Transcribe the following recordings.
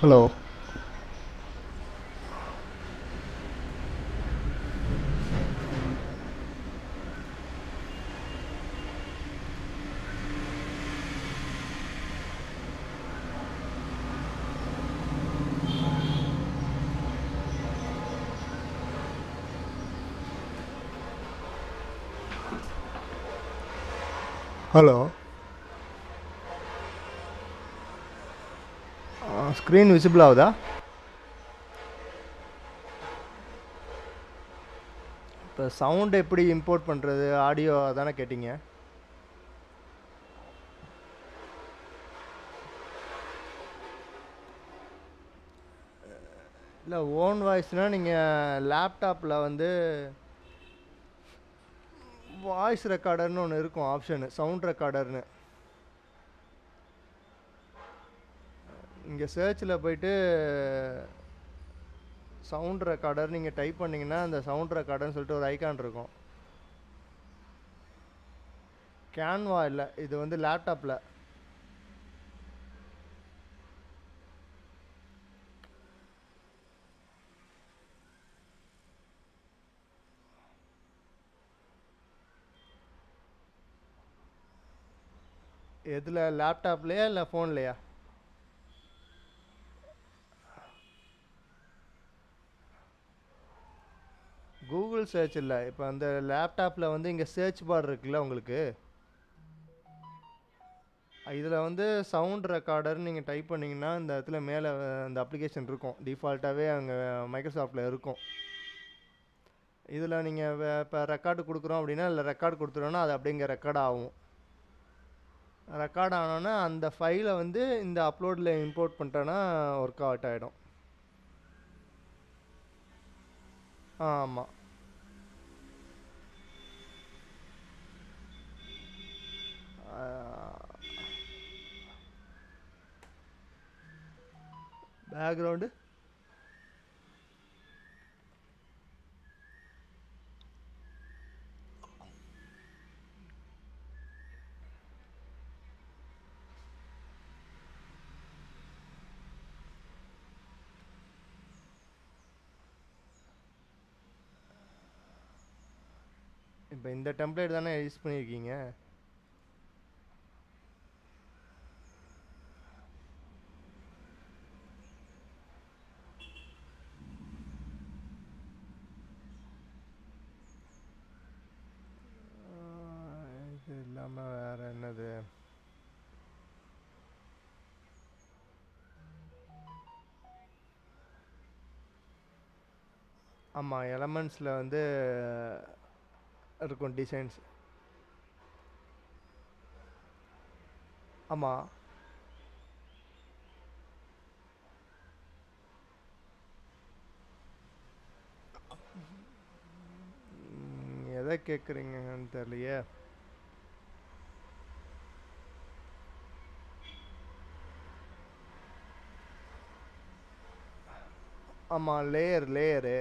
Hello. Hello. Screen visible ஆகுதா? இப்போ sound எப்படி இம்போர்ட் பண்ணுறது, ஆடியோ தானே கேட்டிங்க? இல்லை, ஓன் வாய்ஸ்னால் நீங்கள் லேப்டாப்பில் வந்து வாய்ஸ் ரெக்கார்டர்னு ஒன்று இருக்கும், ஆப்ஷனு சவுண்ட் ரெக்கார்டர்னு. இங்கே சர்ச்சில் போயிட்டு சவுண்ட் ரெக்கார்டர் நீங்கள் டைப் பண்ணிங்கன்னா அந்த சவுண்ட் ரெக்கார்டர்னு சொல்லிட்டு ஒரு ஐக்கான் இருக்கும். கேன்வா இல்லை, இது வந்து லேப்டாப்பில். எதில், லேப்டாப்லையா இல்லை ஃபோன்லையா? கூகுள் சர்ச் இல்லை, இப்போ அந்த லேப்டாப்பில் வந்து இங்கே சர்ச் பார் இருக்குல்ல உங்களுக்கு, இதில் வந்து சவுண்ட் ரெக்கார்டர்னு நீங்கள் டைப் பண்ணிங்கன்னா இந்த இடத்துல மேலே அந்த அப்ளிகேஷன் இருக்கும், டிஃபால்ட்டாகவே அங்கே மைக்ரோசாஃப்டில் இருக்கும். இதில் நீங்கள் இப்போ ரெக்கார்டு கொடுக்குறோம் அப்படின்னா இல்லை ரெக்கார்டு கொடுத்துட்டோன்னா அது அப்படிங்க ரெக்கார்ட் ஆகும். ரெக்கார்ட் ஆனோன்னா அந்த ஃபைலை வந்து இந்த அப்லோடில் இம்போர்ட் பண்ணிட்டோன்னா ஒர்க் அவுட் ஆகிடும். ஆமாம். பேக்ரவுண்டு இப்போ இந்த டெம்ப்ளேட் தானே யூஸ் பண்ணியிருக்கீங்க. இது இல்லாமல் வேறு என்னது? ஆமாம், எலமெண்ட்ஸில் வந்து இருக்கும் டிசைன்ஸ். ஆமாம். எதை கேட்குறீங்கன்னு தெரியலையே. ஆமாம், லேயரு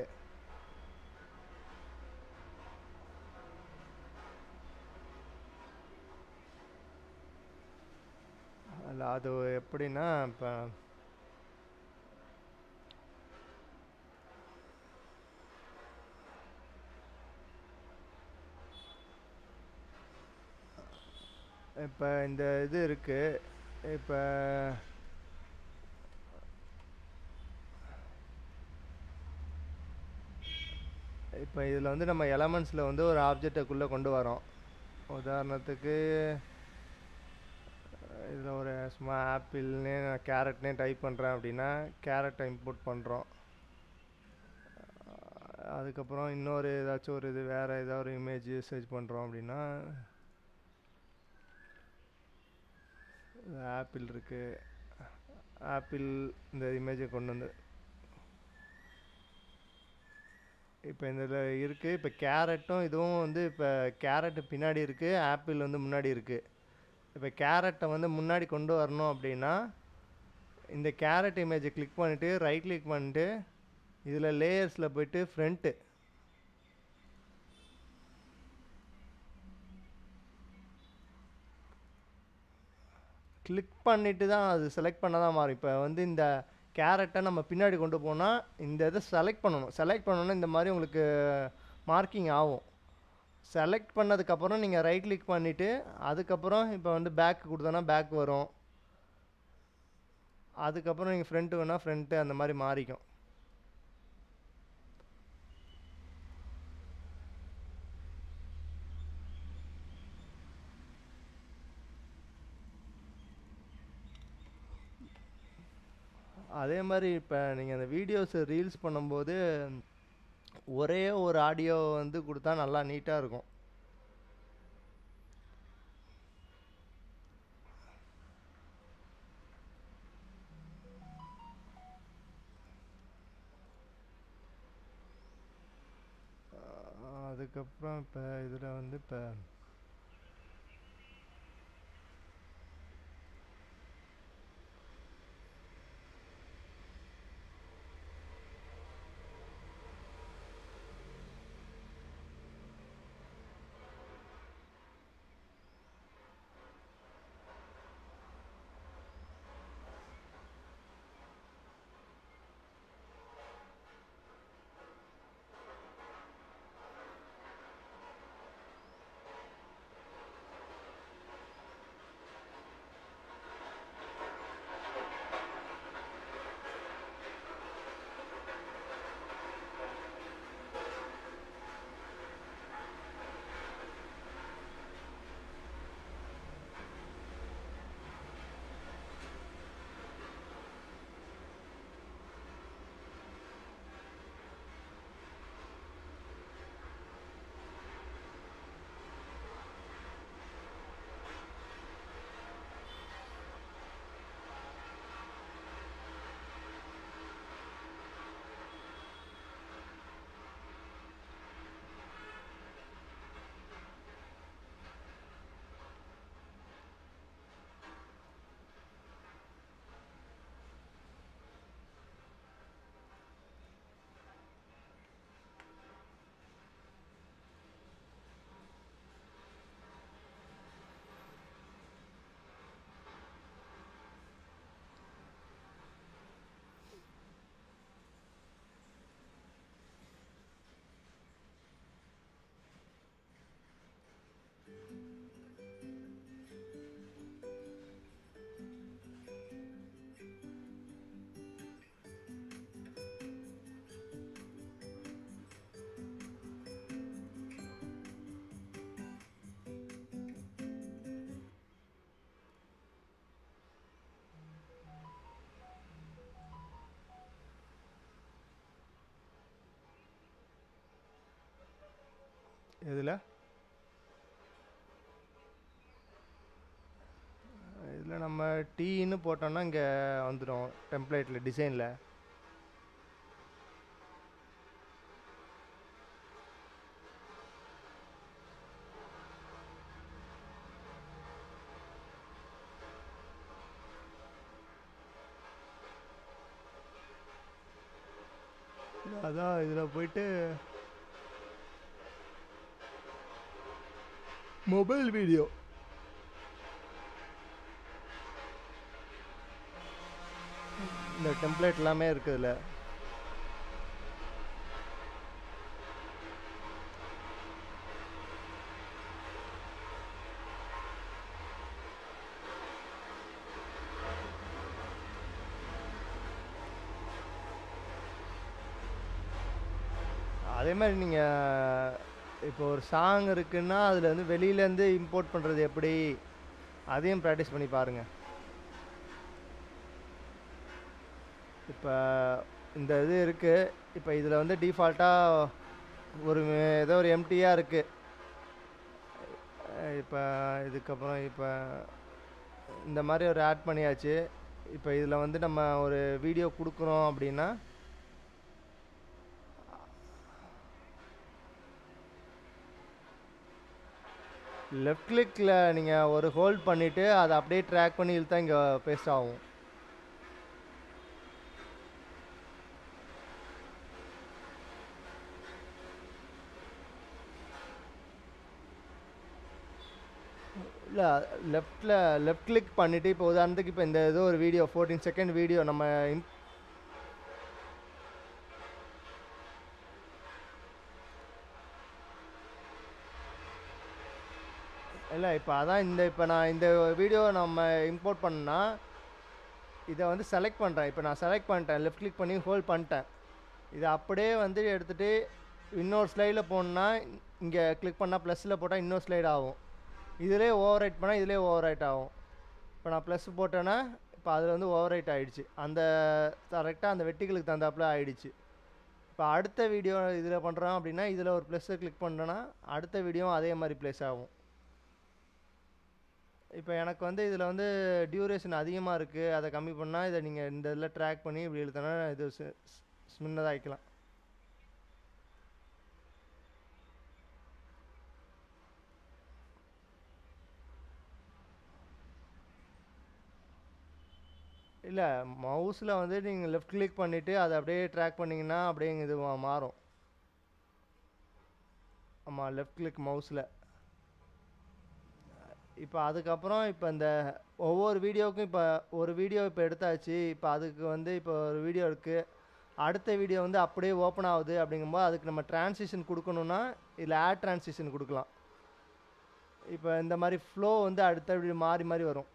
இல்லை, அது எப்படின்னா இப்போ இப்போ இந்த இது இருக்குது. இப்போ இப்போ இதில் வந்து நம்ம எலமெண்ட்ஸில் வந்து ஒரு ஆப்ஜெக்டுக்குள்ளே கொண்டு வரோம். உதாரணத்துக்கு இதில் ஒரு சும்மா ஆப்பிள்னே நான் கேரட்னே டைப் பண்ணுறேன் அப்படின்னா கேரட்டை இம்போர்ட் பண்ணுறோம். அதுக்கப்புறம் இன்னொரு ஏதாச்சும் ஒரு இது வேறு ஏதாவது ஒரு இமேஜ் சர்ச் பண்ணுறோம் அப்படின்னா ஆப்பிள் இருக்குது, ஆப்பிள் இந்த இமேஜை கொண்டு வந்து இப்போ இந்த இதில் இருக்குது. இப்போ கேரட்டும் இதுவும் வந்து இப்போ கேரட்டு பின்னாடி இருக்குது, ஆப்பிள் வந்து முன்னாடி இருக்குது. இப்போ கேரட்டை வந்து முன்னாடி கொண்டு வரணும் அப்படின்னா இந்த கேரட் இமேஜை கிளிக் பண்ணிவிட்டு ரைட் கிளிக் பண்ணிட்டு இதில் லேயர்ஸில் போய்ட்டு ஃப்ரண்ட்டு கிளிக் பண்ணிவிட்டு தான் அது செலக்ட் பண்ண தான் மாறும். இப்போ வந்து இந்த கேரட்டை நம்ம பின்னாடி கொண்டு போனால் இந்த இதை செலக்ட் பண்ணணும். செலக்ட் பண்ணோன்னா இந்த மாதிரி உங்களுக்கு மார்க்கிங் ஆகும். செலக்ட் பண்ணதுக்கப்புறம் நீங்கள் ரைட் கிளிக் பண்ணிவிட்டு அதுக்கப்புறம் இப்போ வந்து பேக் கொடுத்தோன்னா பேக் வரும். அதுக்கப்புறம் நீங்கள் ஃப்ரண்ட்டு வேணால் ஃப்ரண்ட்டு அந்த மாதிரி மாறிக்கும். அதே மாதிரி இப்போ நீங்கள் அந்த வீடியோஸ் ரீல்ஸ் பண்ணும்போது ஒரே ஒரு ஆடியோ வந்து கொடுத்தா நல்லா நீட்டாக இருக்கும். அதுக்கப்புறம் இப்போ இதில் வந்து இப்போ இதில் நம்ம டீன்னு போட்டோம்னா இங்கே வந்துடும் டெம்ப்ளேட்டில் டிசைனில். அதான் இதில் போயிட்டு மொபைல் வீடியோ இந்த டெம்ப்ளேட் எல்லாமே இருக்குதுல்ல. அதே மாதிரி நீங்கள் இப்போ ஒரு சாங் இருக்குன்னா அதில் வந்து வெளியிலேருந்து இம்போர்ட் பண்ணுறது எப்படி, அதையும் ப்ராக்டிஸ் பண்ணி பாருங்கள். இப்போ இந்த இது இருக்குது. இப்போ இதில் வந்து டிஃபால்ட்டாக ஒரு ஏதோ ஒரு எம்டியாக இருக்குது. இப்போ இதுக்கப்புறம் இப்போ இந்த மாதிரி ஒரு ஆட் பண்ணியாச்சு. இப்போ இதில் வந்து நம்ம ஒரு வீடியோ கொடுக்குறோம் அப்படின்னா லெஃப்ட் கிளிக்கில் நீங்கள் ஒரு ஹோல்ட் பண்ணிவிட்டு அதை அப்படியே ட்ராக் பண்ணி இழுத்தா இங்கே பேஸ்ட் ஆகும். இல்லை லெஃப்ட் கிளிக் பண்ணிவிட்டு இப்போ உதாரணத்துக்கு இப்போ இந்த ஏதோ ஒரு வீடியோ 14 செகண்ட் வீடியோ நம்ம இல்லை இப்போ அதான் இப்போ நான் இந்த வீடியோ நம்ம இம்போர்ட் பண்ணா இதை வந்து செலக்ட் பண்ணுறேன். இப்போ நான் செலக்ட் பண்ணிட்டேன், லெஃப்ட் கிளிக் பண்ணி ஹோல்ட் பண்ணிட்டேன். இதை அப்படியே வந்து எடுத்துகிட்டு இன்னொரு ஸ்லைடில் போகணுன்னா இங்கே கிளிக் பண்ணால் ப்ளஸில் போட்டால் இன்னொரு ஸ்லைடு ஆகும். இதிலே ஓவர் ரைட் பண்ணால் இதிலே ஓவர் ரைட் ஆகும். இப்போ நான் ப்ளஸ் போட்டேன்னா இப்போ அதில் வந்து ஓவர் ரைட் ஆகிடுச்சு. அந்த கரெக்டாக அந்த வெட்டிகளுக்கு தகுந்தாப்புல ஆகிடுச்சு. இப்போ அடுத்த வீடியோ இதில் பண்ணுறோம் அப்படின்னா இதில் ஒரு ப்ளஸ்ஸை கிளிக் பண்ணுறேன்னா அடுத்த வீடியோவும் அதே மாதிரி ப்ளேஸ் ஆகும். இப்போ எனக்கு வந்து இதில் வந்து டியூரேஷன் அதிகமாக இருக்குது, அதை கம்மி பண்ணால் இதை நீங்கள் இந்த இதில் ட்ராக் பண்ணி இப்படி இழுத்தனா இது சின்னதாக ஆகிக்கலாம். இல்லை மவுஸில் வந்து நீங்கள் லெஃப்ட் கிளிக் பண்ணிவிட்டு அதை அப்படியே ட்ராக் பண்ணிங்கன்னா அப்படியே இது மாறும். ஆமாம், லெஃப்ட் கிளிக் மவுஸில். இப்போ அதுக்கப்புறம் இப்போ இந்த ஒவ்வொரு வீடியோவுக்கும் இப்போ ஒரு வீடியோ இப்போ எடுத்தாச்சு. இப்போ அதுக்கு வந்து இப்போ ஒரு வீடியோ இருக்குது, அடுத்த வீடியோ வந்து அப்படியே ஓப்பன் ஆகுது. அப்படிங்கும்போது அதுக்கு நம்ம ட்ரான்சிஷன் கொடுக்கணுன்னா இதில் ஆட் ட்ரான்சிஷன் கொடுக்கலாம். இப்போ இந்த மாதிரி ஃப்ளோ வந்து அடுத்த வீடியோ மாறி மாறி வரும்.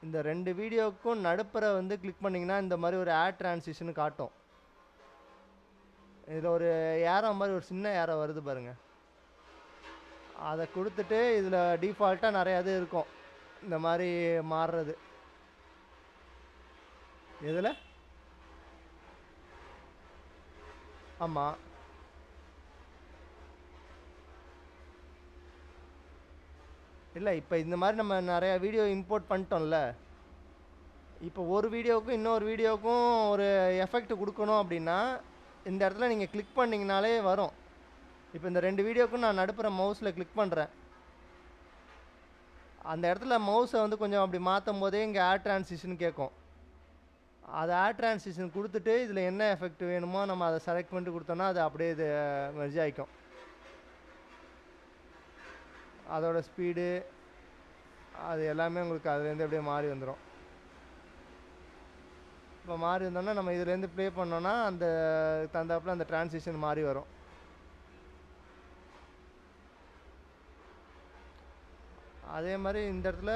இந்த 2 வீடியோவுக்கும் நடுப்புற வந்து கிளிக் பண்ணிங்கன்னா இந்த மாதிரி ஒரு ஆட் ட்ரான்சிஷன் காட்டும். இதில் ஒரு ஏரோ மாதிரி ஒரு சின்ன ஏரோ வருது பாருங்கள், அதை கொடுத்துட்டு இதில் டிஃபால்ட்டாக நிறையா இது இருக்கும் இந்த மாதிரி மாறுறது. எதில்? ஆமாம், இல்லை இப்போ இந்த மாதிரி நம்ம நிறையா வீடியோ இம்போர்ட் பண்ணிட்டோம்ல. இப்போ ஒரு வீடியோவுக்கும் இன்னொரு வீடியோவுக்கும் ஒரு எஃபெக்ட் கொடுக்கணும் அப்படின்னா இந்த இடத்துல நீங்கள் கிளிக் பண்ணிங்கனாலே வரும். இப்போ இந்த 2 வீடியோவுக்கும் நான் நடுப்புற மவுஸில் கிளிக் பண்ணுறேன். அந்த இடத்துல மவுஸை வந்து கொஞ்சம் அப்படி மாற்றும் போதே இங்கே ஆட் ட்ரான்சிஷன் கேட்கும். அதை ஆட் ட்ரான்சிஷன் கொடுத்துட்டு இதில் என்ன எஃபெக்ட் வேணுமோ நம்ம அதை செலக்ட் பண்ணிட்டு கொடுத்தோன்னா அது அப்படியே இது மெர்ஜ் ஆகிக்கும். அதோட ஸ்பீடு அது எல்லாமே உங்களுக்கு அதுலேருந்து அப்படியே மாறி வந்துடும். இப்போ மாறி வந்தோன்னா நம்ம இதுலேருந்து ப்ளே பண்ணோன்னா அந்த தந்தாப்பில் அந்த ட்ரான்சிஷன் மாறி வரும். அதே மாதிரி இந்த இடத்துல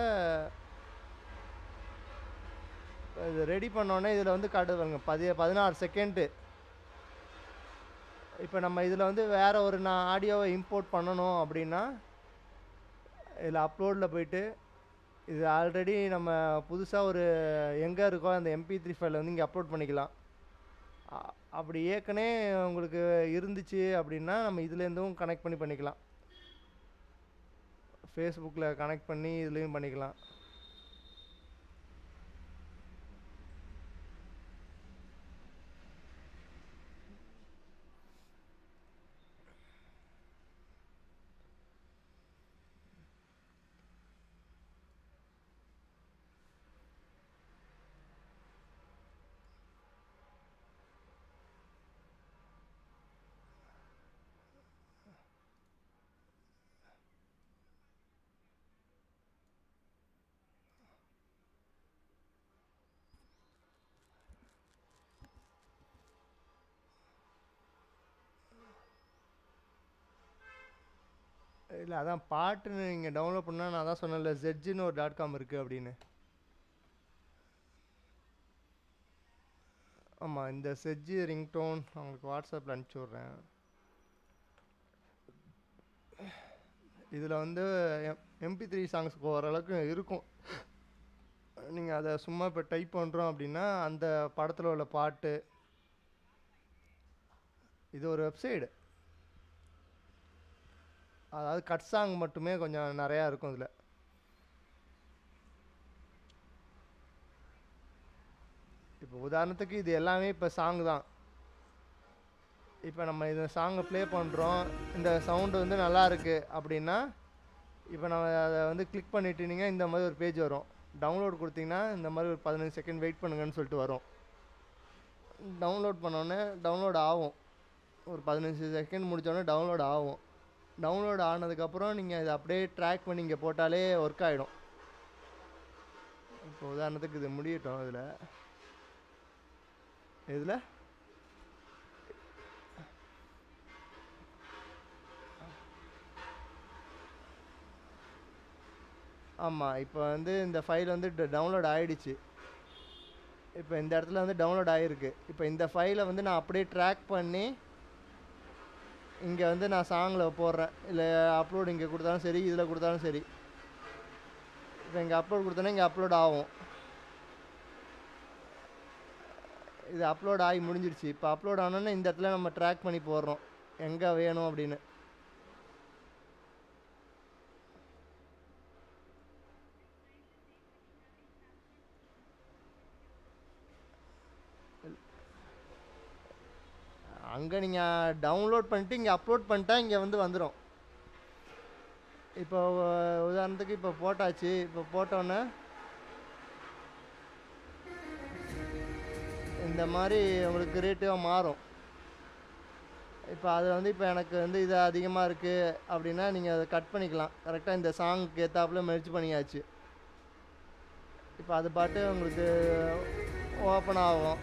இது ரெடி பண்ணோன்னே இதில் வந்து காட்டுவாங்க 16 செகண்டு. இப்போ நம்ம இதில் வந்து வேறு ஒரு நான் ஆடியோவை இம்போர்ட் பண்ணணும் அப்படின்னா இதில் அப்லோடில் போயிட்டு இது ஆல்ரெடி நம்ம புதுசாக ஒரு எங்கே இருக்கோ அந்த MP3 ஃபைலை வந்து இங்கே அப்லோட் பண்ணிக்கலாம். அப்படி ஏற்கனவே உங்களுக்கு இருந்துச்சு அப்படின்னா நம்ம இதுலேருந்தும் கனெக்ட் பண்ணிக்கலாம். ஃபேஸ்புக்கில் கனெக்ட் பண்ணி இதுலேயும் பண்ணிக்கலாம். இல்லை அதான் பாட்டுன்னு நீங்கள் டவுன்லோட் பண்ணால் நான் தான் சொன்னேன்ல ZZன்னு ஒரு .com இருக்குது அப்படின்னு. ஆமாம், இந்த ZZ ரிங்டோன் உங்களுக்கு வாட்ஸ்அப்பில் அனுப்பிச்சி விட்றேன். இதில் வந்து MP3 சாங்ஸ்க்கு ஓரளவுக்கு இருக்கும். நீங்கள் அதை சும்மா இப்போ டைப் பண்ணுறோம் அப்படின்னா அந்த படத்தில் உள்ள பாட்டு. இது ஒரு வெப்சைடு, அதாவது கட் சாங் மட்டுமே கொஞ்சம் நிறையா இருக்கும் இதில். இப்போ உதாரணத்துக்கு இது எல்லாமே இப்போ சாங் தான். இப்போ நம்ம இந்த சாங்கை ப்ளே பண்ணுறோம், இந்த சவுண்டு வந்து நல்லா இருக்குது அப்படின்னா இப்போ நம்ம அதை வந்து கிளிக் பண்ணிட்டீங்க, இந்த மாதிரி ஒரு பேஜ் வரும். டவுன்லோட் கொடுத்தீங்கன்னா இந்த மாதிரி ஒரு 15 செகண்ட் வெயிட் பண்ணுங்கன்னு சொல்லிட்டு வரும். டவுன்லோட் பண்ணோடனே டவுன்லோட் ஆகும். ஒரு 15 செகண்ட் முடித்தோடனே டவுன்லோட் ஆகும். டவுன்லோட் ஆனதுக்கப்புறம் நீங்கள் இதை அப்படியே ட்ராக் பண்ணி இங்கே போட்டாலே ஒர்க் ஆகிடும். இப்போ உதாரணத்துக்கு இது முடியட்டும். இதில் ஆமாம், இப்போ வந்து இந்த ஃபைல் வந்து டவுன்லோட் ஆகிடுச்சு. இப்போ இந்த இடத்துல வந்து டவுன்லோட் ஆகிருக்கு. இப்போ இந்த ஃபைலை வந்து நான் அப்படியே ட்ராக் பண்ணி இங்கே வந்து நான் சாங்கில் போடுறேன், இல்லை அப்லோடு இங்கே கொடுத்தாலும் சரி, இதில் கொடுத்தாலும் சரி. இப்போ இங்கே அப்லோட் கொடுத்தோன்னா இங்கே அப்லோட் ஆகும். இது அப்லோட் ஆகி முடிஞ்சிருச்சு. இப்போ அப்லோட் ஆனோன்னே இந்த இடத்துல நம்ம ட்ராக் பண்ணி போடுறோம் எங்கே வேணும் அப்படின்னு. அங்கே நீங்கள் டவுன்லோட் பண்ணிட்டு இங்கே அப்லோட் பண்ணிட்டா இங்கே வந்து வந்துடும். இப்போ உதாரணத்துக்கு இப்போ போட்டாச்சு. இப்போ போட்டோன்னே இந்த மாதிரி உங்களுக்கு கிரியேட்டிவாக மாறும். இப்போ அதில் வந்து இப்போ எனக்கு வந்து இது அதிகமாக இருக்குது அப்படின்னா நீங்கள் அதை கட் பண்ணிக்கலாம். கரெக்டாக இந்த சாங்குக்கு ஏற்றாப்புல மெர்ஜ் பண்ணியாச்சு. இப்போ அது பாட்டு உங்களுக்கு ஓப்பன் ஆகும்.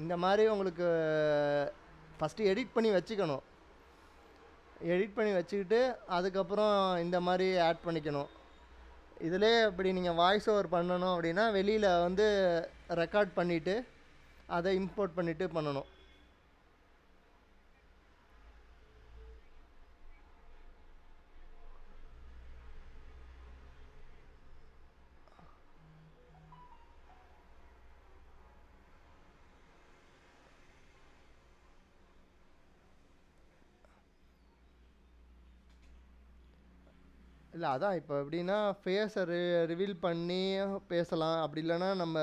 இந்த மாதிரி உங்களுக்கு ஃபஸ்ட்டு எடிட் பண்ணி வச்சுக்கணும். எடிட் பண்ணி வச்சுக்கிட்டு அதுக்கப்புறம் இந்த மாதிரி ஆட் பண்ணிக்கணும். இதிலே இப்படி நீங்கள் வாய்ஸ் ஓவர் பண்ணணும் அப்படின்னா வெளியில் வந்து ரெக்கார்ட் பண்ணிவிட்டு அதை இம்போர்ட் பண்ணிவிட்டு பண்ணணும். இல்லை அதான் இப்போ எப்படின்னா ஃபேஸை ரிவீல் பண்ணி பேசலாம். அப்படி இல்லைன்னா நம்ம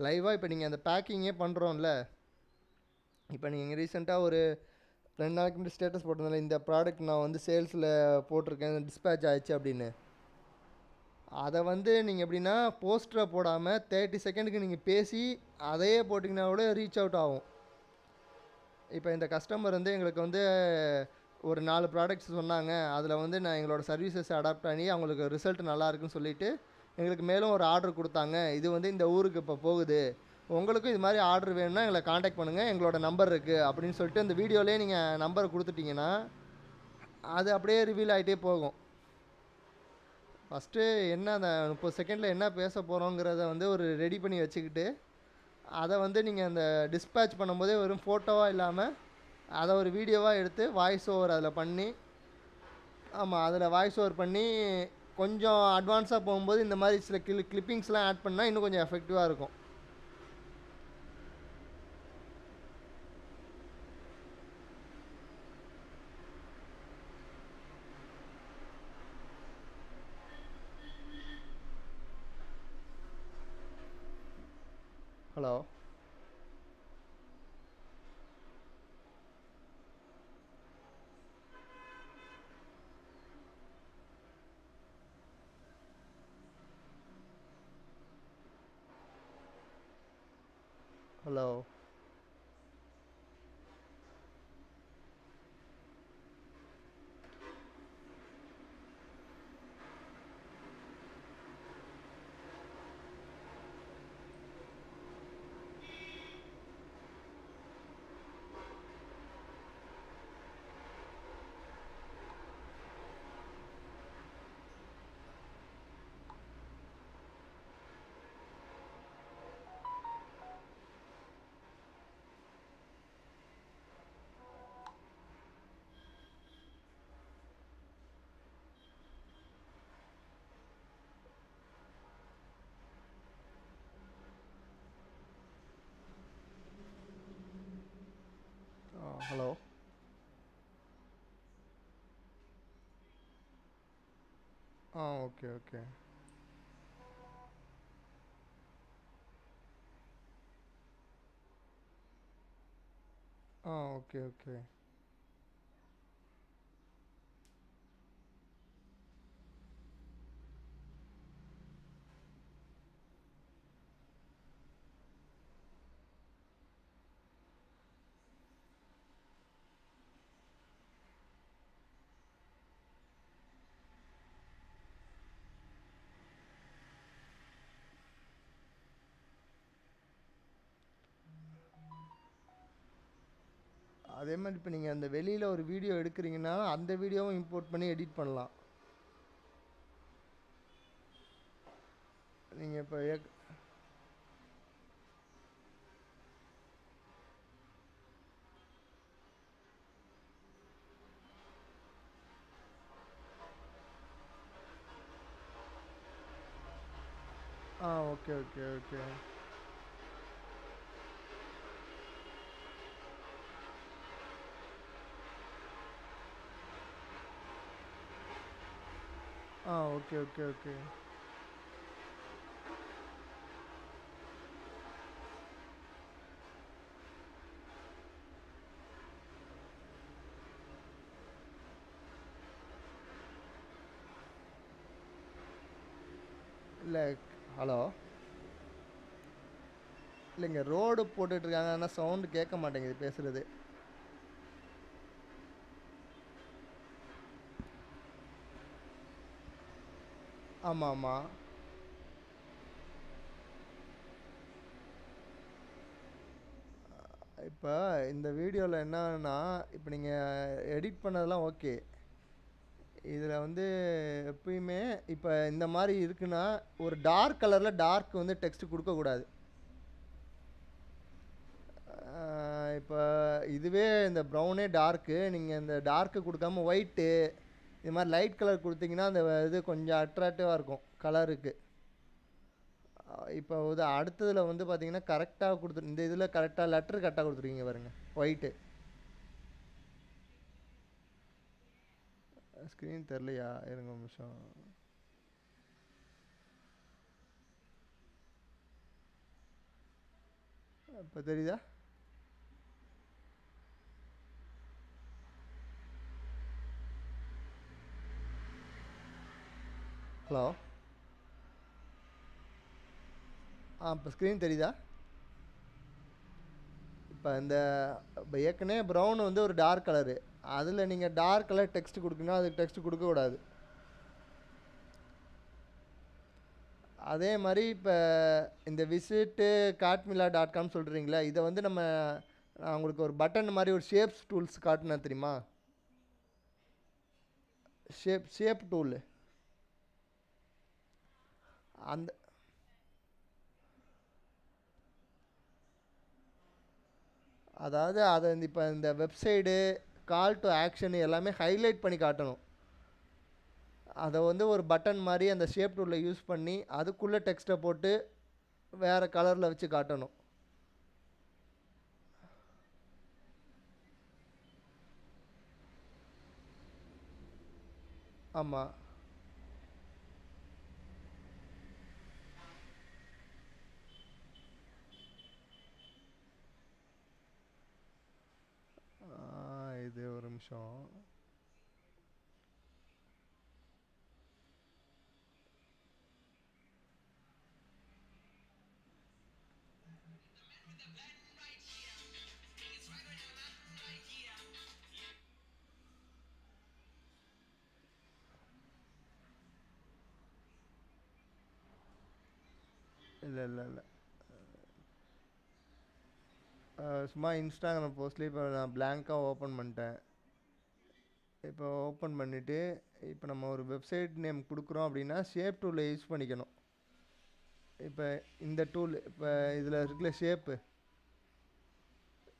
லைவாக இப்போ நீங்கள் அந்த பேக்கிங்கே பண்ணுறோம்ல. இப்போ நீங்கள் ரீசெண்டாக ஒரு 2 நாளைக்கு முன்னாடி ஸ்டேட்டஸ் போட்டிருந்தால இந்த ப்ராடக்ட் நான் வந்து சேல்ஸில் போட்டிருக்கேன், டிஸ்பேச் ஆயிடுச்சு அப்படின்னு. அதை வந்து நீங்கள் எப்படின்னா போஸ்டரை போடாமல் 30 செகண்டுக்கு நீங்கள் பேசி அதையே போட்டிங்கன்னா கூட ரீச் அவுட் ஆகும். இப்போ இந்த கஸ்டமர் வந்து எங்களுக்கு வந்து ஒரு 4 ப்ராடக்ட்ஸ் சொன்னாங்க, அதில் வந்து நான் எங்களோட சர்வீசஸ் அடாப்ட் பண்ணி அவங்களுக்கு ரிசல்ட் நல்லா இருக்குன்னு சொல்லிவிட்டு எங்களுக்கு மேலும் ஒரு ஆர்டர் கொடுத்தாங்க. இது வந்து இந்த ஊருக்கு இப்போ போகுது, உங்களுக்கும் இது மாதிரி ஆர்டர் வேணும்னா எங்களை காண்டாக்ட் பண்ணுங்கள், எங்களோட நம்பர் இருக்குது அப்படின்னு சொல்லிட்டு இந்த வீடியோலேயே நீங்கள் நம்பரை கொடுத்துட்டிங்கன்னா அது அப்படியே ரிவீல் ஆகிட்டே போகும். ஃபஸ்ட்டு என்ன அந்த 30 செகண்டில் என்ன பேச போகிறோங்கிறத வந்து ஒரு ரெடி பண்ணி வச்சுக்கிட்டு அதை வந்து நீங்கள் அந்த டிஸ்பேச் பண்ணும்போதே வெறும் ஃபோட்டோவாக இல்லாமல் அதை ஒரு வீடியோவாக எடுத்து வாய்ஸ் ஓவர் அதில் பண்ணி, ஆமாம் அதில் வாய்ஸ் ஓவர் பண்ணி கொஞ்சம் அட்வான்ஸாக போகும்போது இந்த மாதிரி சில கிளிப்பிங்ஸ்லாம் ஆட் பண்ணால் இன்னும் கொஞ்சம் எஃபெக்டிவாக இருக்கும். Hello, hello, hello. Okay okay. Okay okay. அதே மாதிரி இப்போ நீங்கள் அந்த வெளியில் ஒரு வீடியோ எடுக்கிறீங்கன்னா அந்த வீடியோவும் இம்போர்ட் பண்ணி எடிட் பண்ணலாம். நீங்கள் இப்போ okay okay okay. Okay okay okay. இல்லை ஹலோ, இல்லைங்க ரோடு போட்டுட்ருக்காங்க, ஆனால் சவுண்டு கேட்க மாட்டேங்குது பேசுகிறது. ஆமாம் ஆமாம். இப்போ இந்த வீடியோவில் என்னன்னா, இப்போ நீங்கள் எடிட் பண்ணதெல்லாம் ஓகே. இதில் வந்து எப்பயுமே இப்போ இந்த மாதிரி இருக்குன்னா ஒரு டார்க் கலரில் டார்க் வந்து டெக்ஸ்ட் கொடுக்கக்கூடாது. இப்போ இதுவே இந்த ப்ரௌனே டார்க்கு, நீங்கள் இந்த டார்க்கு கொடுக்காம ஒயிட்டு இது மாதிரி லைட் கலர் கொடுத்தீங்கன்னா அந்த இது கொஞ்சம் அட்ராக்டிவாக இருக்கும் கலருக்கு. இப்போ இது அடுத்ததில் வந்து பார்த்தீங்கன்னா கரெக்டாக இந்த இதில் கரெக்டாக லெட்ரு கரெக்டாக கொடுத்துருக்கீங்க பாருங்க, ஒயிட்டு. ஸ்க்ரீன் தெரிலையா, இருங்க ஒரு நிமிஷம். இப்போ தெரியுதா? ஹலோ, இப்போ ஸ்க்ரீன் தெரியுதா? இப்போ இந்த இப்போ ஏற்கனவே ப்ரௌன் வந்து ஒரு டார்க் கலரு, அதில் நீங்கள் டார்க் கலர் டெக்ஸ்ட் கொடுக்கணும், அதுக்கு டெக்ஸ்ட் கொடுக்கக்கூடாது. அதே மாதிரி இப்போ இந்த விசிட்டு காட்மிலா.com சொல்கிறீங்களா, இதை வந்து நான் உங்களுக்கு ஒரு பட்டன் மாதிரி ஒரு ஷேப்ஸ் டூல்ஸ் காட்டினேன் தெரியுமா? ஷேப் டூலு அந்த அதாவது அதை இப்போ இந்த வெப்சைடு கால் டு ஆக்ஷன் எல்லாமே ஹைலைட் பண்ணி காட்டணும். அதை வந்து ஒரு பட்டன் மாதிரி அந்த ஷேப் டூலில் யூஸ் பண்ணி அதுக்குள்ளே டெக்ஸ்ட்டை போட்டு வேறு கலரில் வச்சு காட்டணும். ஆமாம். இது ஒரு நிமிஷம். இல்லை இல்லை இல்லை, சும்மா இன்ஸ்டாகிராம் போஸ்ட்லேயே இப்போ நான் பிளாங்காக ஓப்பன் பண்ணிட்டேன். இப்போ ஓப்பன் பண்ணிவிட்டு இப்போ நம்ம ஒரு வெப்சைட் நேம் கொடுக்குறோம் அப்படின்னா ஷேப் டூலில் யூஸ் பண்ணிக்கணும். இப்போ இந்த டூல் இப்போ இதில் இருக்குல்ல ஷேப்பு,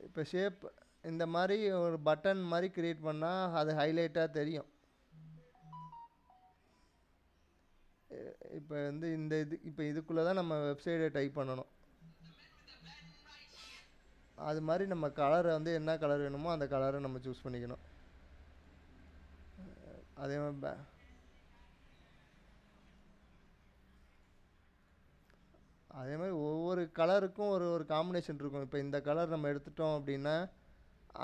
இப்போ ஷேப் இந்த மாதிரி ஒரு பட்டன் மாதிரி க்ரியேட் பண்ணால் அது ஹைலைட்டாக தெரியும். இப்போ வந்து இந்த இப்போ இதுக்குள்ளே தான் நம்ம வெப்சைட்டை டைப் பண்ணணும். அது மாதிரி நம்ம கலரை வந்து என்ன கலர் வேணுமோ அந்த கலரை நம்ம சூஸ் பண்ணிக்கணும். அதே மாதிரி ஒவ்வொரு கலருக்கும் ஒரு ஒரு காம்பினேஷன் இருக்கும். இப்போ இந்த கலர் நம்ம எடுத்துட்டோம் அப்படின்னா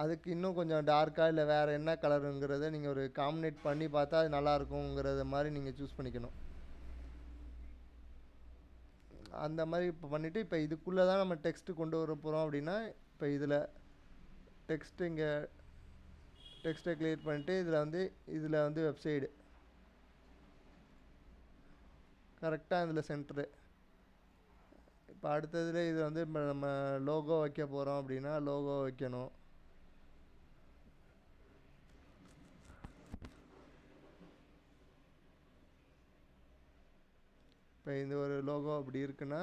அதுக்கு இன்னும் கொஞ்சம் டார்க்காக இல்லை வேறு என்ன கலருங்கிறத நீங்கள் ஒரு காம்பினேட் பண்ணி பார்த்தா அது நல்லாயிருக்குங்கிறத மாதிரி நீங்கள் சூஸ் பண்ணிக்கணும். அந்த மாதிரி இப்போ பண்ணிவிட்டு இப்போ இதுக்குள்ளே தான் நம்ம டெக்ஸ்ட்டு கொண்டு வர போகிறோம் அப்படின்னா இப்போ இதில் டெக்ஸ்ட்டு இங்கே டெக்ஸ்ட்டை கிளியர் பண்ணிவிட்டு இதில் வந்து வெப்சைடு கரெக்டாக இதில் சென்டரு. இப்போ அடுத்ததில் இது வந்து இப்போ நம்ம லோகோ வைக்க போகிறோம் அப்படின்னா லோகோ வைக்கணும். இப்போ இந்த ஒரு லோகோ அப்படி இருக்குன்னா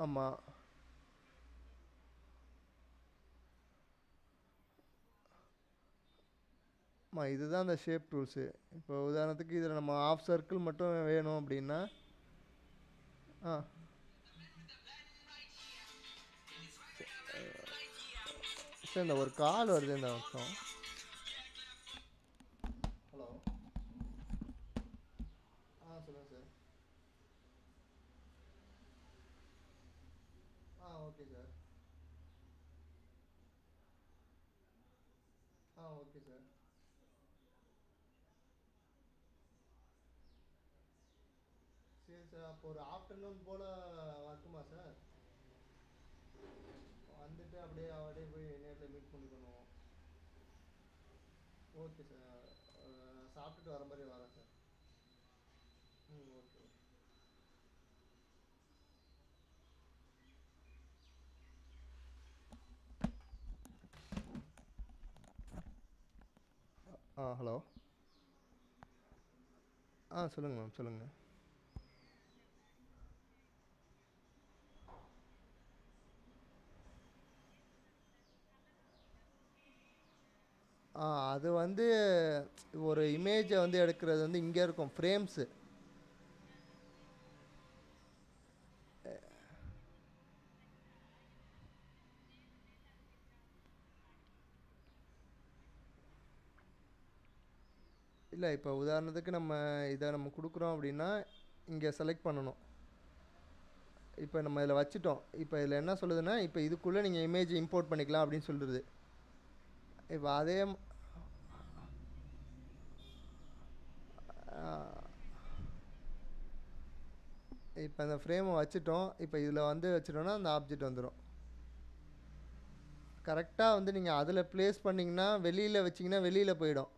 ஆமாம் ஆமாம் இதுதான் அந்த ஷேப் டூல்ஸு. இப்போ உதாரணத்துக்கு இதில் நம்ம ஆஃப் சர்க்கிள் மட்டும் வேணும் அப்படின்னா ஆ சார் இந்த ஒரு கால் வருது இந்த நிமிஷம். ஹலோ சொல்லுங்கள் sir. Okay sir. Okay sir. சரி சார், அப்போ ஒரு ஆஃப்டர்நூன் போல் வரட்டுமா சார்? வந்துட்டு அப்படியே போய் நேரில் மீட் பண்ணி பண்ணுவோம். ஓகே சார், சாப்பிட்டுட்டு வர மாதிரி வரேன் சார். Okay okay. ஹலோ. சொல்லுங்கள் மேம், சொல்லுங்கள். அது வந்து ஒரு இமேஜை வந்து எடுக்கிறது வந்து இங்கே இருக்கும் ஃப்ரேம்ஸு. இல்லை, இப்போ உதாரணத்துக்கு நம்ம இதை நம்ம கொடுக்குறோம் அப்படின்னா இங்கே செலக்ட் பண்ணணும். இப்போ நம்ம இதில் வச்சுட்டோம். இப்போ இதில் என்ன சொல்லுதுன்னா, இப்போ இதுக்குள்ளே நீங்கள் இமேஜ் இம்போர்ட் பண்ணிக்கலாம் அப்படின்னு சொல்லுது. இப்போ அதே இப்போ அந்த ஃப்ரேமை வச்சுட்டோம். இப்போ இதில் வந்து வச்சுட்டோன்னா அந்த ஆப்ஜெக்ட் வந்துடும். கரெக்டாக வந்து நீங்கள் அதில் ப்ளேஸ் பண்ணிங்கன்னா வெளியில் வச்சிங்கன்னா வெளியில் போயிடும்.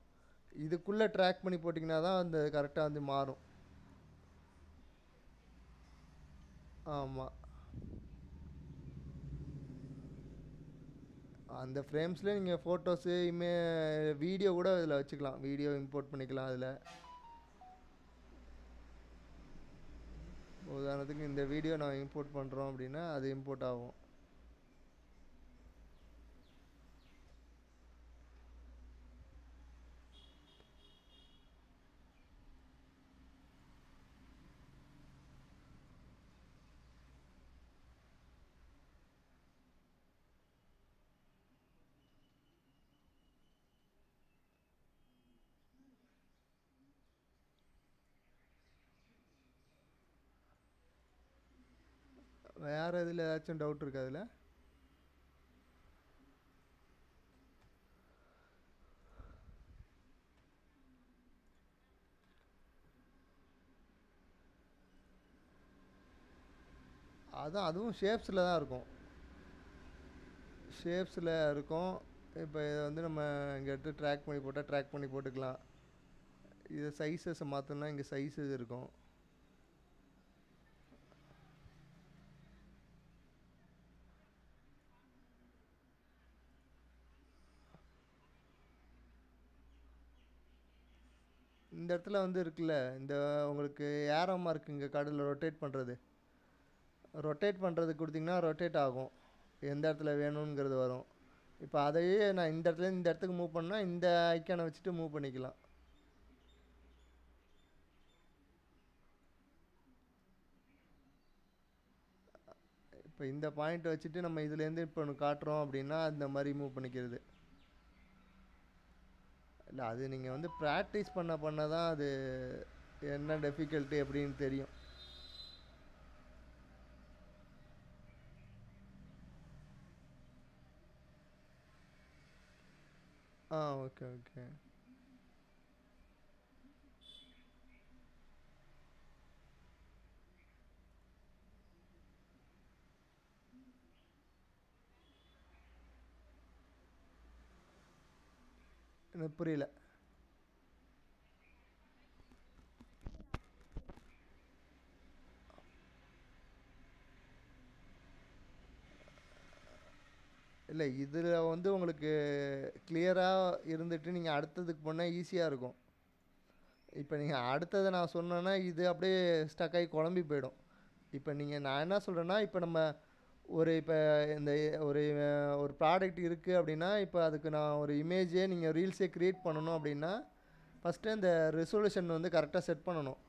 இதுக்குள்ளே ட்ராக் பண்ணி போட்டிங்கன்னா தான் அந்த கரெக்டாக வந்து மாறும். ஆமாம், அந்த ஃப்ரேம்ஸில் நீங்கள் ஃபோட்டோஸு வீடியோ கூட இதில் வச்சுக்கலாம். வீடியோ இம்போர்ட் பண்ணிக்கலாம் அதில். உதாரணத்துக்கு இந்த வீடியோ நான் இம்போர்ட் பண்ணுறோம் அப்படின்னா அது இம்போர்ட் ஆகும். வேறு இதில் ஏதாச்சும் டவுட் இருக்கா அதில்? அதுவும் ஷேப்ஸில் தான் இருக்கும். ஷேப்ஸில் இருக்கும். இப்போ இதை வந்து நம்ம இங்கே எடுத்து ட்ராக் பண்ணி போட்டால் ட்ராக் பண்ணி போட்டுக்கலாம். இது சைஸஸை மாற்றணும்னா இங்கே சைஸஸ் இருக்கும். இந்த இடத்துல வந்து இருக்குல்ல, இந்த உங்களுக்கு ஏரோ மார்க் இங்கே கடலில் ரொட்டேட் பண்ணுறது. ரொட்டேட் பண்ணுறது கொடுத்திங்கன்னா ரொட்டேட் ஆகும், எந்த இடத்துல வேணுங்கிறது வரும். இப்போ அதையே நான் இந்த இடத்துல இந்த இடத்துக்கு மூவ் பண்ணால் இந்த ஐக்கானை வச்சுட்டு மூவ் பண்ணிக்கலாம். இப்போ இந்த பாயிண்ட் வச்சுட்டு நம்ம இதுலேருந்து இப்போ ஒன்று காட்டுறோம் அப்படின்னா அந்த மாதிரி மூவ் பண்ணிக்கிறது. இல்லை, அது நீங்கள் வந்து ப்ராக்டிஸ் பண்ண தான் அது என்ன டிஃபிகல்ட்டி அப்படின்னு தெரியும். Okay okay. எனக்கு புரியல. இல்லை இதில் வந்து உங்களுக்கு கிளியராக இருந்துட்டு நீங்கள் அடுத்ததுக்கு போனால் ஈஸியாக இருக்கும். இப்போ நீங்கள் அடுத்ததை நான் சொன்னேன்னா இது அப்படியே ஸ்டக் ஆகி குழம்பி போயிடும். இப்போ நான் என்ன சொல்கிறேன்னா, இப்போ நம்ம இப்போ இந்த ஒரு ஒரு ப்ராடக்ட் இருக்குது அப்படின்னா, இப்போ அதுக்கு நான் ஒரு இமேஜே நீங்கள் ரீல்ஸே க்ரியேட் பண்ணணும் அப்படின்னா, ஃபஸ்ட்டு இந்த ரெசொல்யூஷன் வந்து கரெக்டாக செட் பண்ணணும்.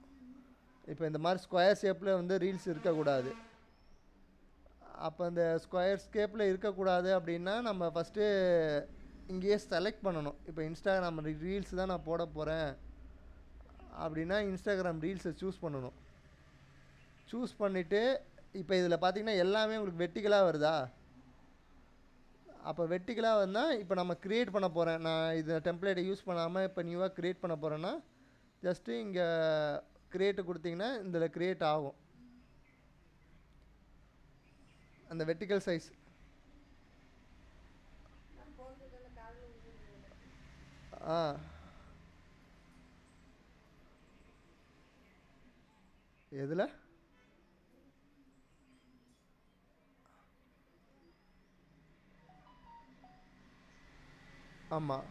இப்போ இந்த மாதிரி ஸ்கொயர் ஷேப்பில் வந்து ரீல்ஸ் இருக்கக்கூடாது. அப்போ இந்த ஸ்கொயர் ஷேப்பில் இருக்கக்கூடாது அப்படின்னா நம்ம ஃபஸ்ட்டு இங்கேயே செலக்ட் பண்ணணும். இப்போ இன்ஸ்டாகிராம் ரீல்ஸ் தான் நான் போட போகிறேன் அப்படின்னா இன்ஸ்டாகிராம் ரீல்ஸை சூஸ் பண்ணணும். சூஸ் பண்ணிவிட்டு இப்போ இதில் பார்த்தீங்கன்னா எல்லாமே உங்களுக்கு வெர்டிகலாக வருதா? அப்போ வெர்டிகலாக வந்தால் இப்போ நம்ம க்ரியேட் பண்ண போகிறேன், நான் இதை டெம்ப்ளேட்டை யூஸ் பண்ணாமல் இப்போ நியூவாக க்ரியேட் பண்ண போகிறேன்னா ஜஸ்ட்டு இங்கே க்ரியேட்டு கொடுத்தீங்கன்னா இதில் க்ரியேட் ஆகும் அந்த வெர்டிகல் சைஸ். ஆ எதில்? ஆமாம்.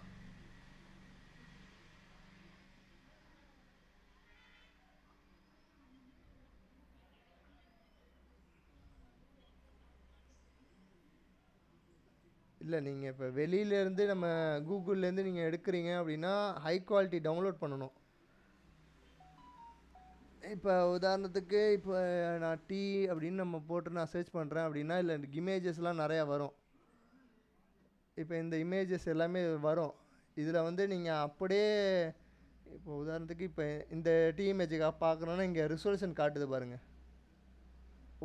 இல்லை நீங்கள் இப்போ வெளியிலேருந்து நம்ம கூகுள்லேருந்து நீங்கள் எடுக்கிறீங்க அப்படின்னா ஹை குவாலிட்டி டவுன்லோட் பண்ணணும். இப்போ உதாரணத்துக்கு இப்போ நான் டீ அப்படின்னு நம்ம போட்டு நான் சர்ச் பண்ணுறேன் அப்படின்னா இல்லை இமேஜஸ்லாம் நிறையா வரும். இப்போ இந்த இமேஜஸ் எல்லாமே வரும். இதில் வந்து நீங்கள் அப்படியே இப்போ உதாரணத்துக்கு இப்போ இந்த டீ இமேஜுக்காக பார்க்குறோன்னா இங்கே ரிசொல்யூஷன் காட்டுது பாருங்கள்,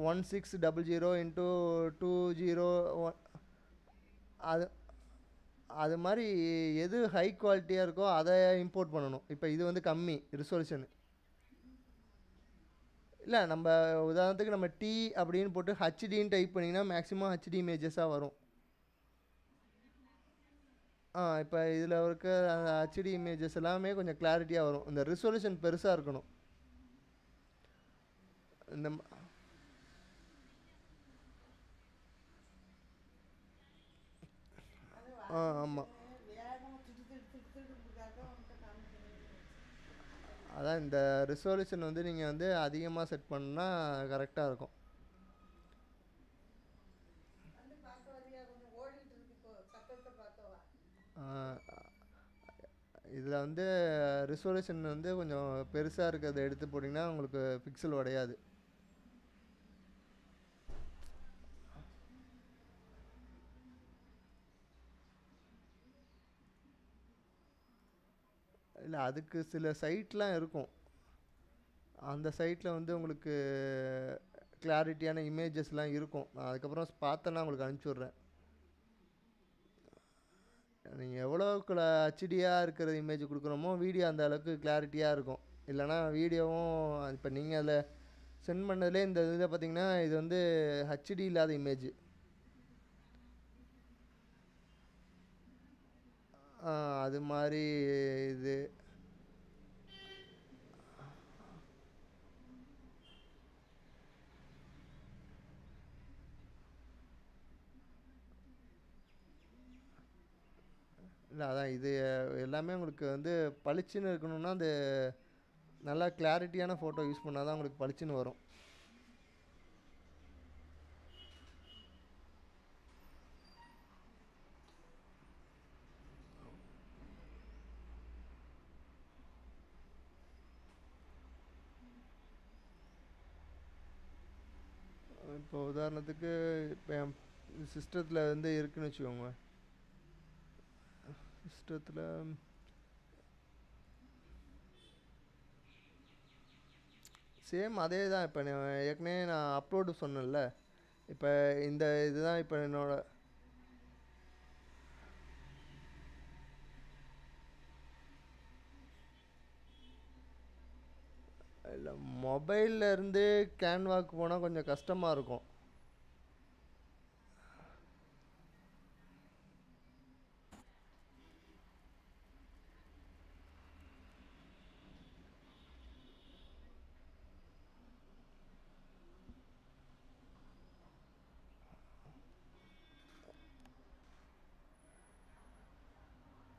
1600 இன்ட்டு 201. அது அது மாதிரி எது ஹை குவாலிட்டியாக இருக்கோ அதை இம்போர்ட் பண்ணணும். இப்போ இது வந்து கம்மி ரிசொல்யூஷனு. இல்லை நம்ம உதாரணத்துக்கு நம்ம டீ அப்படின்னு போட்டு ஹச்டின்னு டைப் பண்ணிங்கன்னா மேக்ஸிமம் ஹச்டி இமேஜஸாக வரும். இப்போ இதில் இருக்க அந்த ஹச்டி இமேஜஸ் எல்லாமே கொஞ்சம் கிளாரிட்டியாக வரும். இந்த ரிசொல்யூஷன் பெருசாக இருக்கணும். இந்த ஆமாம். அதான் இந்த ரிசொல்யூஷன் வந்து நீங்கள் வந்து அதிகமாக செட் பண்ணால் கரெக்டாக இருக்கும். இதில் வந்து ரிசொல்யூஷன் வந்து கொஞ்சம் பெருசாக இருக்கிறத எடுத்து போட்டிங்கன்னா உங்களுக்கு பிக்சல் உடையாது. இல்லை அதுக்கு சில சைட்லாம் இருக்கும். அந்த சைட்டில் வந்து உங்களுக்கு கிளாரிட்டியான இமேஜஸ்லாம் இருக்கும். நான் அதுக்கப்புறம் பார்த்தேன்னா உங்களுக்கு அனுப்பிச்சி விட்றேன். நீங்கள் எவ்வளோக்கு ஹச்டியாக இருக்கிற இமேஜ் கொடுக்குறோமோ வீடியோ அந்த அளவுக்கு கிளாரிட்டியாக இருக்கும். இல்லைனா வீடியோவும் இப்போ நீங்கள் அதில் சென்ட் பண்ணதுலேயே இந்த இதில் பார்த்தீங்கன்னா இது வந்து ஹச்டி இல்லாத இமேஜ். அது மாதிரி இது இல்லை. அதான் இது எல்லாமே உங்களுக்கு வந்து பளிச்சுன்னு இருக்கணும்னா அந்த நல்லா கிளாரிட்டியான ஃபோட்டோ யூஸ் பண்ணால் தான் உங்களுக்கு பளிச்சுன்னு வரும். இப்போ உதாரணத்துக்கு இப்போ என் சிஸ்டத்தில் வந்து இருக்குன்னு வச்சுக்கோங்க. சிஸ்டத்தில் சேம் அதே தான். இப்போ ஏற்கனவே நான் அப்லோடு சொன்னேன்ல, இப்போ இந்த இதுதான் இப்போ என்னோட இல்லை மொபைலில் இருந்து கேன்வாக்கு போனால் கொஞ்சம் கஷ்டமாக இருக்கும்.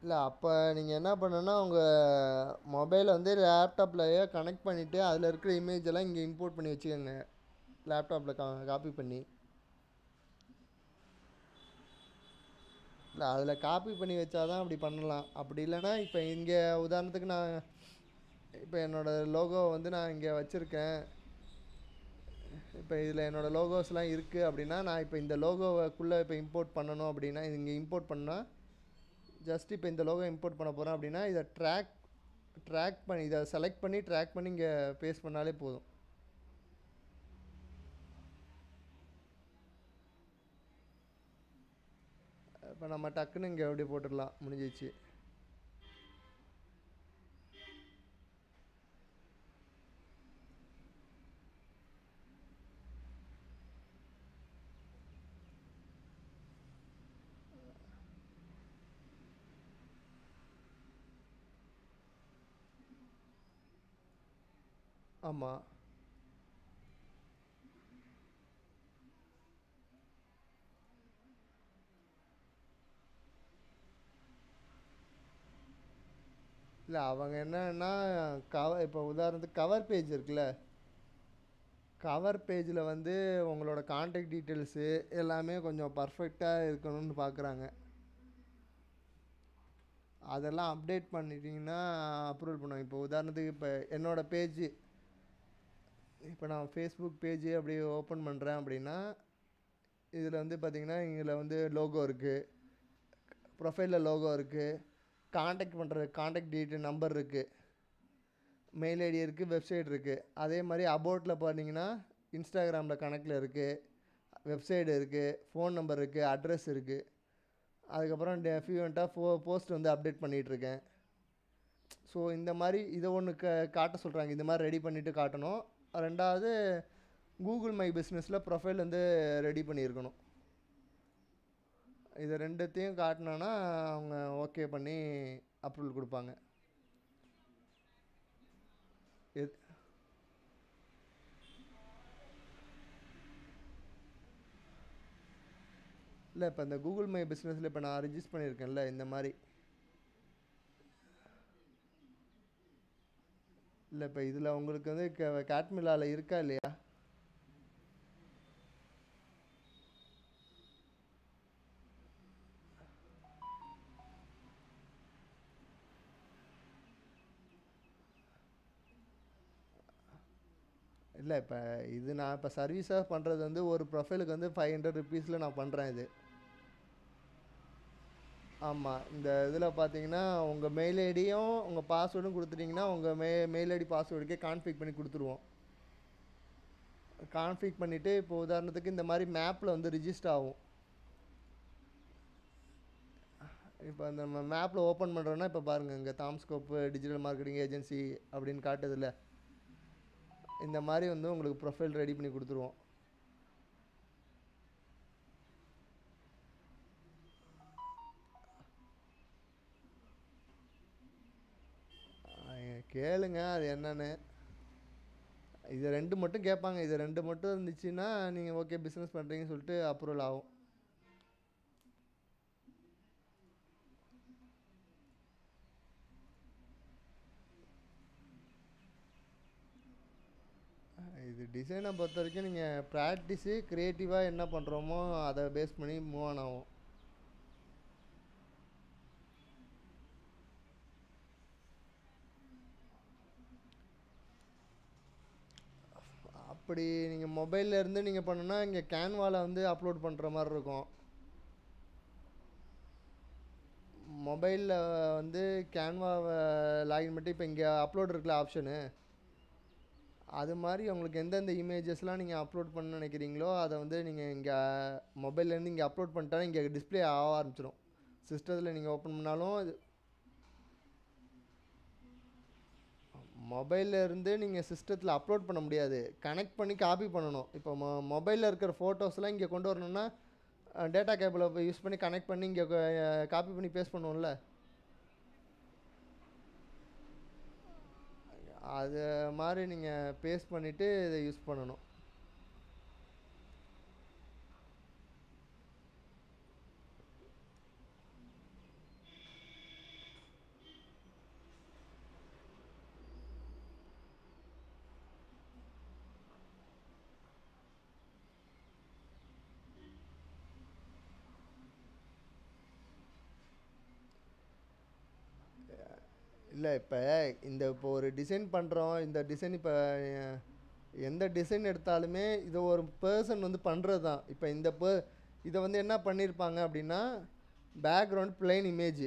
இல்லை அப்போ நீங்கள் என்ன பண்ணணுன்னா உங்கள் மொபைலை வந்து லேப்டாப்லையே கனெக்ட் பண்ணிவிட்டு அதில் இருக்கிற இமேஜ் எல்லாம் இங்கே இம்போர்ட் பண்ணி வச்சுக்கோங்க. லேப்டாப்பில் காப்பி பண்ணி. இல்லை அதில் காப்பி பண்ணி வச்சா தான் அப்படி பண்ணலாம். அப்படி இல்லைன்னா இப்போ இங்கே உதாரணத்துக்கு நான் இப்போ என்னோடய லோகோ வந்து நான் இங்கே வச்சுருக்கேன். இப்போ இதில் என்னோடய லோகோஸ்லாம் இருக்குது அப்படின்னா நான் இப்போ இந்த லோகோவுக்குள்ளே இப்போ இம்போர்ட் பண்ணணும் அப்படின்னா இது இங்கே இம்போர்ட் பண்ணால் ஜஸ்ட் இப்போ இந்த லோகோ இம்போர்ட் பண்ண போகிறேன் அப்படின்னா இதை ட்ராக் பண்ணி இதை செலக்ட் பண்ணி ட்ராக் பண்ணி இங்கே பேஸ்ட் பண்ணாலே போதும். இப்போ நம்ம டக்குன்னு இங்கே அப்படியே போட்டுடலாம், முடிஞ்சிச்சு. ஆமாம். இல்லை அவங்க என்னன்னா இப்போ உதாரணத்துக்கு கவர் பேஜ் இருக்குல்ல, கவர் பேஜில் வந்து உங்களோட கான்டாக்ட் டீட்டெயில்ஸு எல்லாமே கொஞ்சம் பர்ஃபெக்டாக இருக்கணும்னு பார்க்குறாங்க. அதெல்லாம் அப்டேட் பண்ணிட்டீங்கன்னா அப்ரூவல் பண்ணுவாங்க. இப்போ உதாரணத்துக்கு இப்போ என்னோடய பேஜு, இப்போ நான் ஃபேஸ்புக் பேஜு அப்படி ஓப்பன் பண்ணுறேன் அப்படின்னா இதில் வந்து பார்த்திங்கன்னா இதில் வந்து லோகோ இருக்குது, ப்ரொஃபைலில் லோகோ இருக்குது, காண்டாக்ட் பண்ணுற காண்டாக்ட் டீட்டெயில் நம்பர் இருக்குது, மெயில் ஐடி இருக்குது, வெப்சைட் இருக்குது. அதே மாதிரி அபவுட்டில் பார்த்தீங்கன்னா இன்ஸ்டாகிராமில் கனெக்டில் இருக்குது, வெப்சைட் இருக்குது, ஃபோன் நம்பர் இருக்குது, அட்ரஸ் இருக்குது. அதுக்கப்புறம் ஃபியூவெண்ட்டாக போஸ்ட் வந்து அப்டேட் பண்ணிகிட்ருக்கேன். ஸோ இந்த மாதிரி இதை ஒன்று காட்ட சொல்கிறாங்க. இந்த மாதிரி ரெடி பண்ணிவிட்டு காட்டணும். ரெண்டாவது கூகுள் மை பிஸ்னஸில் ப்ரொஃபைல் வந்து ரெடி பண்ணியிருக்கணும். இதை ரெண்டுத்தையும் காட்டினோன்னா அவங்க ஓகே பண்ணி அப்ரூவல் கொடுப்பாங்க. இல்லை இப்போ இந்த கூகுள் மை பிஸ்னஸில் இப்போ நான் ரிஜிஸ்டர் பண்ணியிருக்கேன்ல, இந்த மாதிரி. இல்லை இப்போ இதில் உங்களுக்கு வந்து கேட்மிலாவில் இருக்கா இல்லையா? இல்லை இப்போ இது நான் இப்போ சர்வீஸாக பண்ணுறது வந்து ஒரு ப்ரொஃபைலுக்கு வந்து 500 ருபீஸில் நான் பண்ணுறேன் இது. ஆமாம். இந்த இதில் பார்த்தீங்கன்னா உங்கள் மெயில் ஐடியும் உங்கள் பாஸ்வேர்டும் கொடுத்துட்டிங்கன்னா உங்கள் மெயில் ஐடி பாஸ்வேர்டுக்கே கான்ஃபிக் பண்ணி கொடுத்துருவோம். கான்ஃபிக் பண்ணிவிட்டு இப்போ உதாரணத்துக்கு இந்த மாதிரி மேப்பில் வந்து ரிஜிஸ்டர் ஆகும். இப்போ அந்த மேப்பில் ஓப்பன் பண்ணுறோன்னா இப்போ பாருங்கள் இங்கே தாம்ஸ்கோப்பு டிஜிட்டல் மார்க்கெட்டிங் ஏஜென்சி அப்படின்னு காட்டுதில்ல, இந்த மாதிரி வந்து உங்களுக்கு ப்ரொஃபைல் ரெடி பண்ணி கொடுத்துருவோம். கேளுங்க அது என்னன்னு. இது ரெண்டு மட்டும் கேட்பாங்க. இது ரெண்டு மட்டும் இருந்துச்சுன்னா நீங்கள் ஓகே பிஸ்னஸ் பண்ணுறீங்கன்னு சொல்லிட்டு அப்ரூவல் ஆகும். இது டிசைனை பொறுத்த வரைக்கும் நீங்கள் ப்ராக்டிஸு க்ரியேட்டிவாக என்ன பண்ணுறோமோ அதை பேஸ் பண்ணி மூவ் ஆன் ஆகும். அப்படி நீங்கள் மொபைலில் இருந்து நீங்கள் பண்ணுன்னா இங்கே கேன்வாவில் வந்து அப்லோட் பண்ணுற மாதிரி இருக்கும். மொபைலில் வந்து கேன்வாவை லாகின் பண்ணிட்டு இப்போ இங்கே அப்லோட் இருக்குல்ல ஆப்ஷனு, அது மாதிரி உங்களுக்கு எந்தெந்த இமேஜஸ்லாம் நீங்கள் அப்லோட் பண்ண நினைக்கிறீங்களோ அதை வந்து நீங்கள் இங்கே மொபைல்லேருந்து இங்கே அப்லோட் பண்ணிட்டாலும் இங்கே டிஸ்பிளே ஆக ஆரம்பிச்சிடும். சிஸ்டத்தில் நீங்கள் ஓப்பன் பண்ணாலும் இது மொபைலில் இருந்து நீங்கள் சிஸ்டத்தில் அப்லோட் பண்ண முடியாது, கனெக்ட் பண்ணி காப்பி பண்ணணும். இப்போ மொபைலில் இருக்கிற ஃபோட்டோஸ்லாம் இங்கே கொண்டு வரணுன்னா டேட்டா கேபிளை யூஸ் பண்ணி கனெக்ட் பண்ணி இங்கே காப்பி பண்ணி பேஸ்ட் பண்ணுவோம்ல, அது மாதிரி நீங்கள் பேஸ்ட் பண்ணிவிட்டு இதை யூஸ் பண்ணணும். இல்லை இப்போ ஒரு டிசைன் பண்ணுறோம். இந்த டிசைன் இப்போ எந்த டிசைன் எடுத்தாலுமே இதை ஒரு பர்சன் வந்து பண்ணுறது தான். இப்போ இதை வந்து என்ன பண்ணியிருப்பாங்க அப்படின்னா, பேக்ரவுண்ட் பிளெயின் இமேஜ்,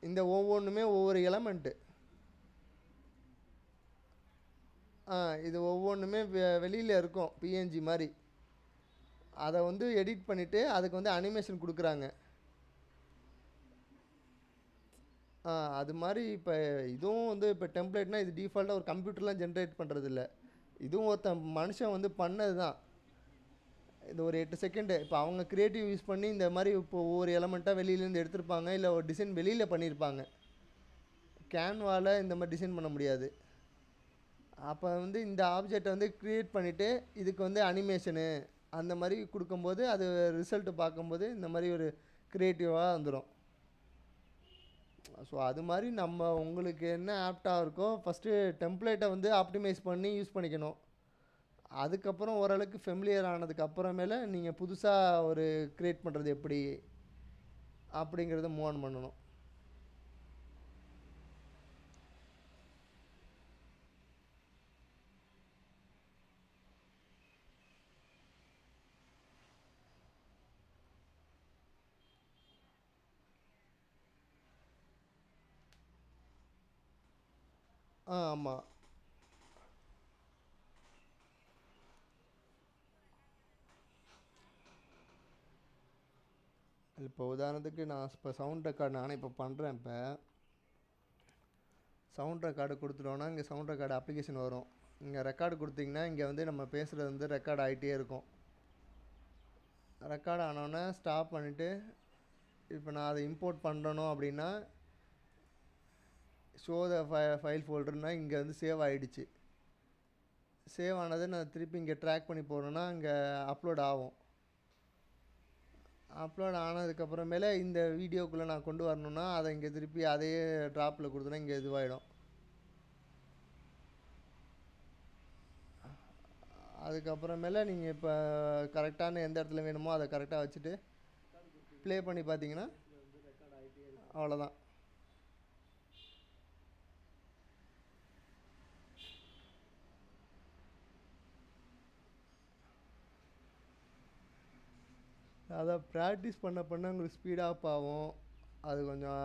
இந்த ஒவ்வொன்றுமே ஒவ்வொரு எலமெண்ட்டு. இது ஒவ்வொன்றுமே வெளியில் இருக்கும் பிஎன்ஜி மாதிரி. அதை வந்து எடிட் பண்ணிவிட்டு அதுக்கு வந்து அனிமேஷன் கொடுக்குறாங்க. அது மாதிரி இப்போ இதுவும் வந்து இப்போ டெம்ப்ளேட்னால் இது டிஃபால்ட்டாக ஒரு கம்ப்யூட்டர்லாம் ஜென்ரேட் பண்ணுறது இல்லை. இதுவும் ஒருத்தன் மனுஷன் வந்து பண்ணது தான். இந்த ஒரு 8 செகண்டு இப்போ அவங்க க்ரியேட்டிவ் யூஸ் பண்ணி இந்த மாதிரி இப்போ ஒவ்வொரு எலமெண்ட்டாக வெளியிலேருந்து எடுத்திருப்பாங்க, இல்லை ஒரு டிசைன் வெளியில் பண்ணியிருப்பாங்க. கேன்வாவில் இந்த மாதிரி டிசைன் பண்ண முடியாது. அப்போ வந்து இந்த ஆப்ஜெக்டை வந்து க்ரியேட் பண்ணிவிட்டு இதுக்கு வந்து அனிமேஷனு அந்த மாதிரி கொடுக்கும்போது அது ரிசல்ட்டு பார்க்கும்போது இந்த மாதிரி ஒரு க்ரியேட்டிவாக வந்துடும். ஸோ அது மாதிரி நம்ம உங்களுக்கு என்ன ஆப்டாக இருக்கோ ஃபஸ்ட்டு டெம்ப்ளேட்டை வந்து ஆப்டிமைஸ் பண்ணி யூஸ் பண்ணிக்கணும். அதுக்கப்புறம் ஓரளவுக்கு ஃபெமிலியர் ஆனதுக்கு அப்புறமேல நீங்கள் புதுசாக ஒரு க்ரியேட் பண்ணுறது எப்படி அப்படிங்கிறத மூவ் ஆன் பண்ணணும். ஆமாம். இப்போ உதாரணத்துக்கு நான் இப்போ சவுண்ட் ரெக்கார்டு நானே இப்போ பண்ணுறேன். இப்போ சவுண்ட் ரெக்கார்டு கொடுத்துட்டோன்னா இங்கே சவுண்ட் ரெக்கார்டு அப்ளிகேஷன் வரும். இங்கே ரெக்கார்டு கொடுத்திங்கன்னா இங்கே வந்து நம்ம பேசுகிறது வந்து ரெக்கார்ட் ஆகிட்டே இருக்கும். ரெக்கார்ட் ஆனோடனே ஸ்டாப் பண்ணிவிட்டு இப்போ நான் அதை இம்போர்ட் பண்ணணும் அப்படின்னா ஷோ த ஃபைல் ஃபோல்டர்னால் இங்கே வந்து சேவ் ஆகிடுச்சு. சேவ் ஆனதை நான் திருப்பி இங்கே ட்ராக் பண்ணி போடணுன்னா இங்கே அப்லோட் ஆகும். அப்லோட் ஆனதுக்கப்புறமேல இந்த வீடியோக்குள்ளே நான் கொண்டு வரணுன்னா அதை இங்கே திருப்பி அதையே ட்ராப்பில் கொடுத்தோன்னா இங்கே இதுவாகிடும். அதுக்கப்புறமேல நீங்கள் இப்போ கரெக்டான எந்த இடத்துல வேணுமோ அதை கரெக்டாக வச்சுட்டு ப்ளே பண்ணி பார்த்தீங்கன்னா அவ்வளோதான். அதை ப்ராக்டிஸ் பண்ண பண்ண உங்களுக்கு ஸ்பீடாப் ஆகும். அது கொஞ்சம்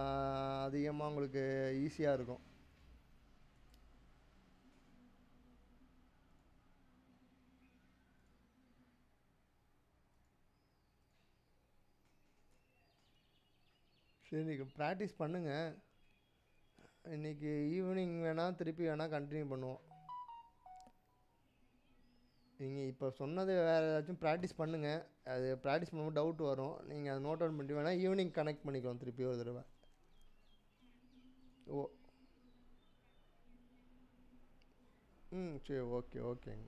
அதிகமாக உங்களுக்கு ஈஸியாக இருக்கும். சரி, நீங்கள் ப்ராக்டிஸ் பண்ணுங்கள். இன்றைக்கி ஈவினிங் வேணால் திருப்பி வேணால் கண்டினியூ பண்ணுவோம். நீங்கள் இப்போ சொன்னது வேறு ஏதாச்சும் ப்ராக்டிஸ் பண்ணுங்கள். அது ப்ராக்டிஸ் பண்ணும்போது டவுட் வரும். நீங்கள் அதை நோட் அவுட் பண்ணிட்டு வேணால் ஈவினிங் கனெக்ட் பண்ணிக்கலாம் திருப்பி ஒரு தடவை. ஓ, சரி, ஓகேங்க.